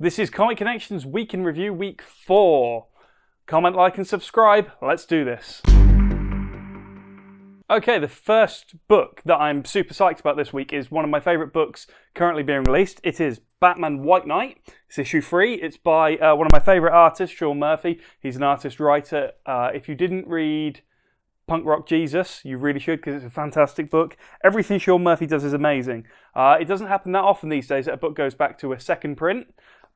This is Comic Connections Week in Review, Week 4. Comment, like, and subscribe. Let's do this. Okay, the first book that I'm super psyched about this week is one of my favourite books currently being released. It is Batman White Knight. It's issue 3. It's by one of my favourite artists, Sean Murphy. He's an artist-writer. If you didn't read Punk Rock Jesus, you really should, because it's a fantastic book. Everything Sean Murphy does is amazing. It doesn't happen that often these days that a book goes back to a second print.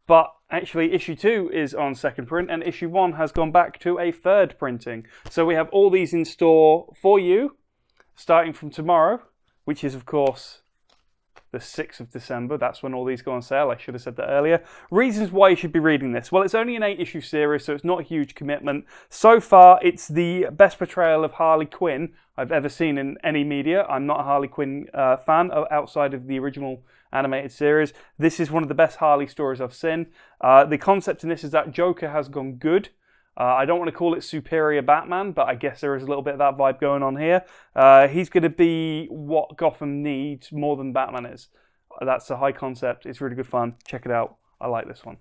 But actually, issue 2 is on second print, and issue 1 has gone back to a third printing. So we have all these in store for you, starting from tomorrow, which is, of course, the 6th of December. That's when all these go on sale. I should have said that earlier. Reasons why you should be reading this. Well, it's only an 8-issue series, so it's not a huge commitment. So far, it's the best portrayal of Harley Quinn I've ever seen in any media. I'm not a Harley Quinn fan outside of the original animated series. This is one of the best Harley stories I've seen. The concept in this is that Joker has gone good. I don't want to call it superior Batman, but I guess there is a little bit of that vibe going on here. He's going to be what Gotham needs more than Batman is. That's a high concept. It's really good fun. Check it out. I like this one.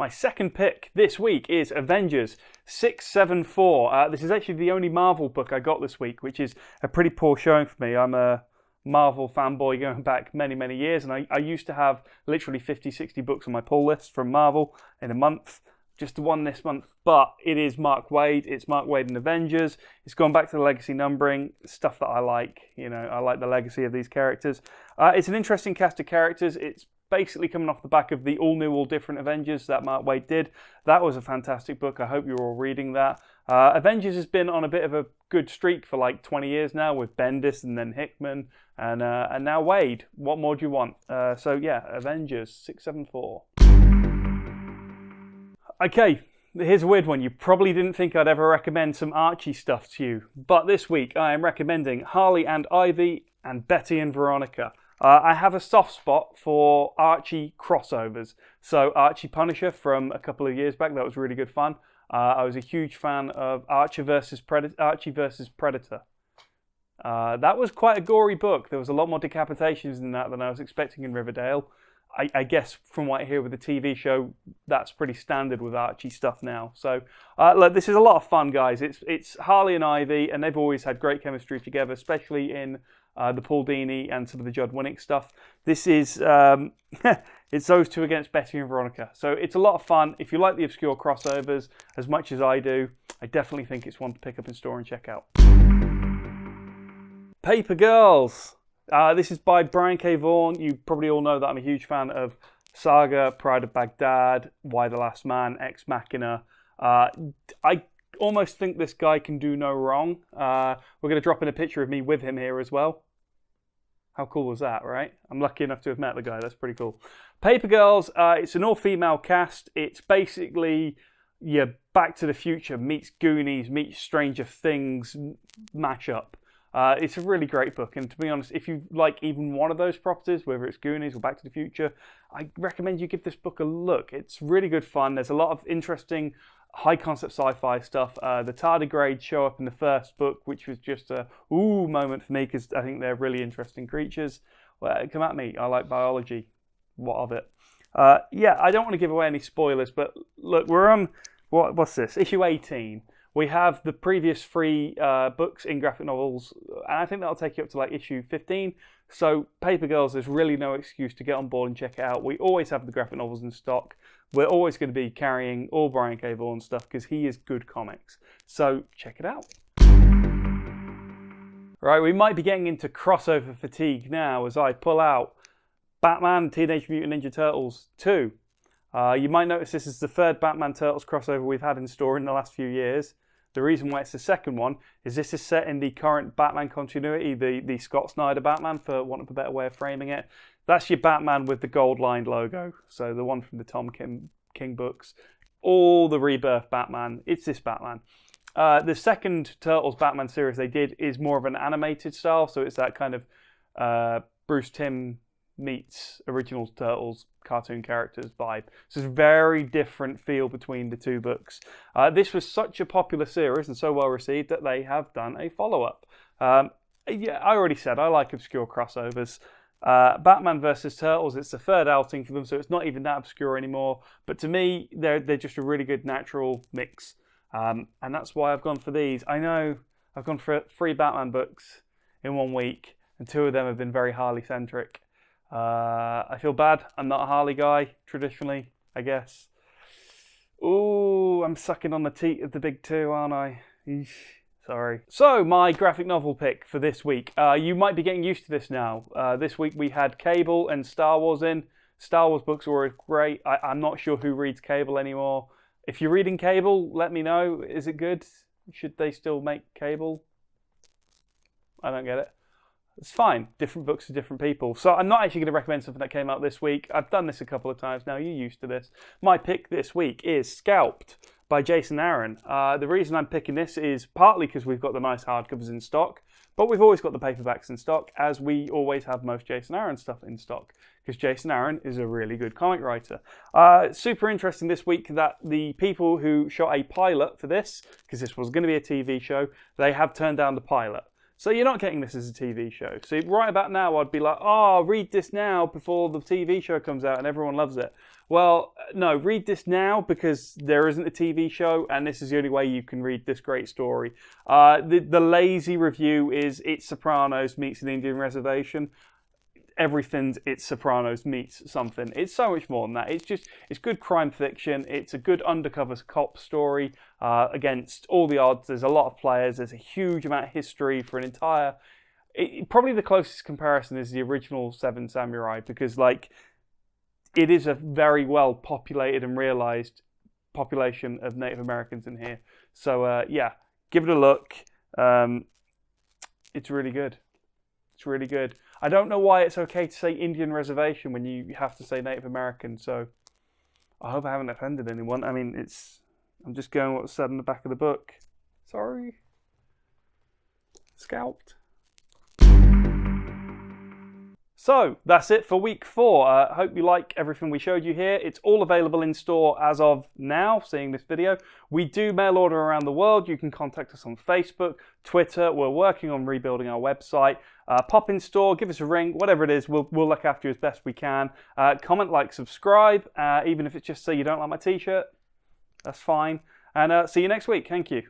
My second pick this week is Avengers 674. This is actually the only Marvel book I got this week, which is a pretty poor showing for me. I'm a Marvel fanboy going back many, many years, and I used to have literally 50, 60 books on my pull list from Marvel in a month. Just the one this month, but it is Mark Waid. It's Mark Waid and Avengers. It's gone back to the legacy numbering, stuff that I like. You know, I like the legacy of these characters. It's an interesting cast of characters. It's basically coming off the back of the all new, all different Avengers that Mark Waid did. That was a fantastic book. I hope you're all reading that. Avengers has been on a bit of a good streak for like 20 years now with Bendis and then Hickman and now Waid. What more do you want? So yeah, Avengers 674. Okay, here's a weird one. You probably didn't think I'd ever recommend some Archie stuff to you, but this week I am recommending Harley and Ivy and Betty and Veronica. I have a soft spot for Archie crossovers. So Archie Punisher from a couple of years back, that was really good fun. I was a huge fan of Archie versus Predator. That was quite a gory book. There was a lot more decapitations in that than I was expecting in Riverdale. I guess from what I hear with the TV show, that's pretty standard with Archie stuff now. So, look, this is a lot of fun, guys. It's Harley and Ivy, and they've always had great chemistry together, especially in the Paul Dini and some of the Judd Winnick stuff. This is it's those two against Betty and Veronica. So it's a lot of fun. If you like the obscure crossovers as much as I do, I definitely think it's one to pick up in store and check out. Paper Girls. This is by Brian K. Vaughan. You probably all know that I'm a huge fan of Saga, Pride of Baghdad, Y the Last Man, Ex Machina. I almost think this guy can do no wrong. We're going to drop in a picture of me with him here as well. How cool was that, right? I'm lucky enough to have met the guy. That's pretty cool. Paper Girls, it's an all-female cast. It's basically Back to the Future meets Goonies meets Stranger Things mashup. It's a really great book, and to be honest, if you like even one of those properties, whether it's Goonies or Back to the Future, I recommend you give this book a look. It's really good fun. There's a lot of interesting high-concept sci-fi stuff. The tardigrades show up in the first book, which was just a ooh moment for me, because I think they're really interesting creatures. Well, come at me. I like biology. What of it? I don't want to give away any spoilers, but look, we're on, what's this? Issue 18. We have the previous 3 books in graphic novels, and I think that'll take you up to like issue 15. So Paper Girls, there's really no excuse to get on board and check it out. We always have the graphic novels in stock. We're always going to be carrying all Brian K. Vaughan stuff because he is good comics. So check it out. Right, we might be getting into crossover fatigue now as I pull out Batman Teenage Mutant Ninja Turtles 2. You might notice this is the third Batman Turtles crossover we've had in store in the last few years. The reason why it's the second one is this is set in the current Batman continuity, the Scott Snyder Batman, for want of a better way of framing it. That's your Batman with the gold-lined logo, so the one from the Tom King books. All the Rebirth Batman, it's this Batman. The second Turtles Batman series they did is more of an animated style, so it's that kind of Bruce Timm meets original Turtles cartoon characters vibe. So it's a very different feel between the two books. This was such a popular series and so well received that they have done a follow-up. I already said I like obscure crossovers. Batman versus Turtles, it's the third outing for them, so it's not even that obscure anymore. But to me, they're just a really good natural mix. And that's why I've gone for these. I know I've gone for 3 Batman books in 1 week, and 2 of them have been very Harley-centric. I feel bad. I'm not a Harley guy, traditionally, I guess. Ooh, I'm sucking on the teat of the big 2, aren't I? Eesh. Sorry. So, my graphic novel pick for this week. You might be getting used to this now. This week we had Cable and Star Wars in. Star Wars books were great. I'm not sure who reads Cable anymore. If you're reading Cable, let me know. Is it good? Should they still make Cable? I don't get it. It's fine. Different books for different people. So I'm not actually going to recommend something that came out this week. I've done this a couple of times now. You're used to this. My pick this week is Scalped by Jason Aaron. The reason I'm picking this is partly because we've got the nice hardcovers in stock, but we've always got the paperbacks in stock, as we always have most Jason Aaron stuff in stock, because Jason Aaron is a really good comic writer. Super interesting this week that the people who shot a pilot for this, because this was going to be a TV show, they have turned down the pilot. So you're not getting this as a TV show. So right about now, I'd be like, oh, read this now before the TV show comes out and everyone loves it. Well, no, read this now because there isn't a TV show and this is the only way you can read this great story. The lazy review is It's Sopranos meets an Indian reservation. Everything's It's Sopranos meets something. It's so much more than that. It's good crime fiction. It's a good undercover cop story against all the odds. There's a lot of players. There's a huge amount of history for an entire... probably the closest comparison is the original Seven Samurai, because like it is a very well populated and realized population of Native Americans in here. So yeah, give it a look. It's really good. It's really good. I don't know why it's okay to say Indian reservation when you have to say Native American, so I hope I haven't offended anyone. I mean, I'm just going what's said in the back of the book. Sorry. Scalped. So, that's it for week 4. I hope you like everything we showed you here. It's all available in store as of now, seeing this video. We do mail order around the world. You can contact us on Facebook, Twitter. We're working on rebuilding our website. Pop in store, give us a ring, whatever it is, we'll look after you as best we can. Comment, like, subscribe, even if it's just so you don't like my t-shirt. That's fine. And see you next week. Thank you.